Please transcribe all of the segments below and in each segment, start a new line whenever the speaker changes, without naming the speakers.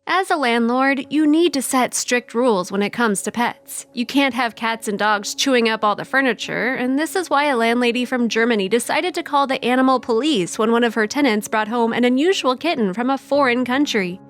As a landlord, you need to set strict rules when it comes to pets. You can't have cats and dogs chewing up all the furniture, and this is why a landlady from Germany decided to call the animal police when one of her tenants brought home an unusual kitten from a foreign country.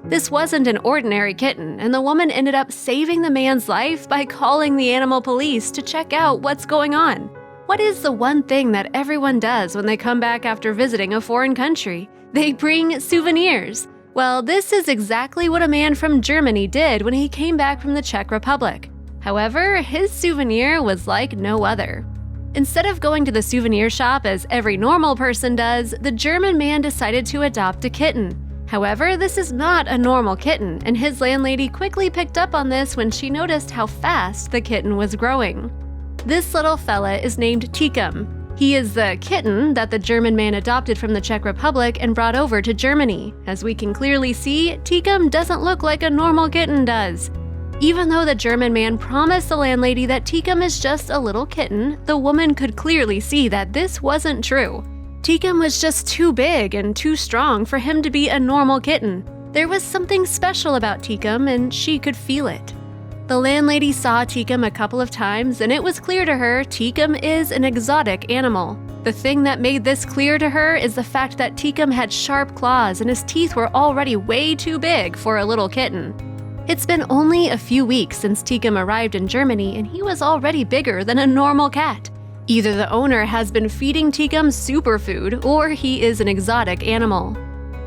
This wasn't an ordinary kitten, and the woman ended up saving the man's life by calling the animal police to check out what's going on. What is the one thing that everyone does when they come back after visiting a foreign country? They bring souvenirs. Well, this is exactly what a man from Germany did when he came back from the Czech Republic. However, his souvenir was like no other. Instead of going to the souvenir shop as every normal person does, the German man decided to adopt a kitten. However, this is not a normal kitten, and his landlady quickly picked up on this when she noticed how fast the kitten was growing. This little fella is named Kitten. He is the kitten that the German man adopted from the Czech Republic and brought over to Germany. As we can clearly see, Kitten doesn't look like a normal kitten does. Even though the German man promised the landlady that Kitten is just a little kitten, the woman could clearly see that this wasn't true. Kitten was just too big and too strong for him to be a normal kitten. There was something special about Kitten, and she could feel it. The landlady saw Kitten a couple of times, and it was clear to her Kitten is an exotic animal. The thing that made this clear to her is the fact that Kitten had sharp claws and his teeth were already way too big for a little kitten. It's been only a few weeks since Kitten arrived in Germany, and he was already bigger than a normal cat. Either the owner has been feeding Kitten superfood, or he is an exotic animal.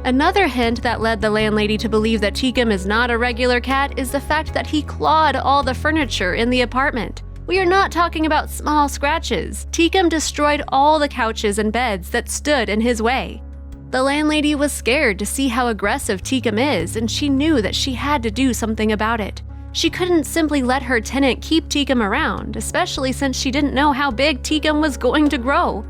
Another hint that led the landlady to believe that Kitten is not a regular cat is the fact that he clawed all the furniture in the apartment. We are not talking about small scratches. Kitten destroyed all the couches and beds that stood in his way. The landlady was scared to see how aggressive Kitten is, and she knew that she had to do something about it. She couldn't simply let her tenant keep Kitten around, especially since she didn't know how big Kitten was going to grow.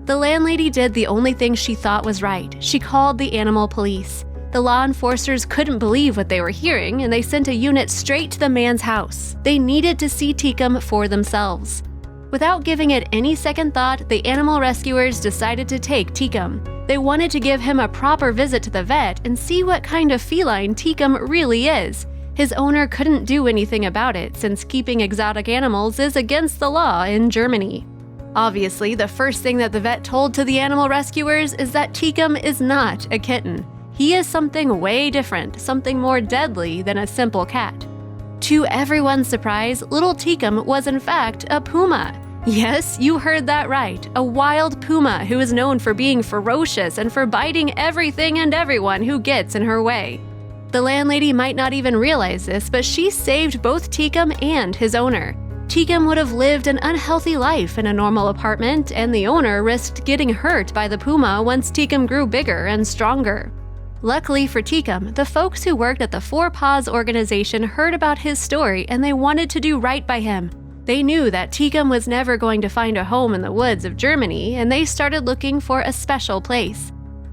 The landlady did the only thing she thought was right. She called the animal police. The law enforcers couldn't believe what they were hearing, and they sent a unit straight to the man's house. They needed to see Kitten for themselves. Without giving it any second thought, the animal rescuers decided to take Kitten. They wanted to give him a proper visit to the vet and see what kind of feline Kitten really is. His owner couldn't do anything about it since keeping exotic animals is against the law in Germany. Obviously, the first thing that the vet told to the animal rescuers is that Kitten is not a kitten. He is something way different, something more deadly than a simple cat. To everyone's surprise, little Kitten was in fact a puma. Yes, you heard that right, a wild puma who is known for being ferocious and for biting everything and everyone who gets in her way. The landlady might not even realize this, but she saved both Kitten and his owner. Kitten would have lived an unhealthy life in a normal apartment, and the owner risked getting hurt by the puma once Kitten grew bigger and stronger. Luckily for Kitten, the folks who worked at the Four Paws organization heard about his story and they wanted to do right by him. They knew that Kitten was never going to find a home in the woods of Germany, and they started looking for a special place.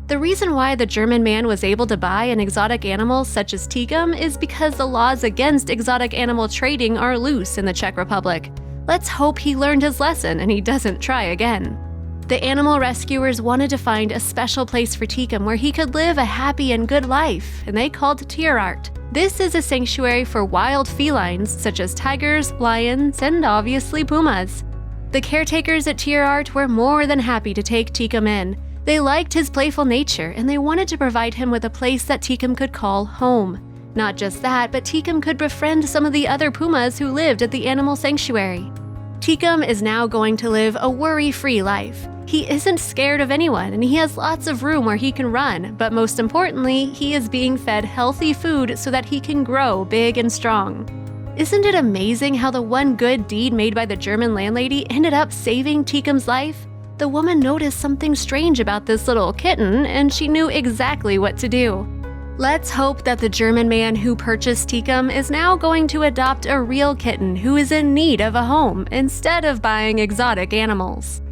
The reason why the German man was able to buy an exotic animal such as Kitten is because the laws against exotic animal trading are loose in the Czech Republic. Let's hope he learned his lesson and he doesn't try again. The animal rescuers wanted to find a special place for Kitten where he could live a happy and good life, and they called Tierart. This is a sanctuary for wild felines such as tigers, lions, and obviously pumas. The caretakers at Tierart were more than happy to take Kitten in. They liked his playful nature, and they wanted to provide him with a place that Kitten could call home. Not just that, but Kitten could befriend some of the other pumas who lived at the animal sanctuary. Kitten is now going to live a worry-free life. He isn't scared of anyone, and he has lots of room where he can run, but most importantly, he is being fed healthy food so that he can grow big and strong. Isn't it amazing how the one good deed made by the German landlady ended up saving Kitten's life? The woman noticed something strange about this little kitten, and she knew exactly what to do. Let's hope that the German man who purchased Kitten is now going to adopt a real kitten who is in need of a home instead of buying exotic animals.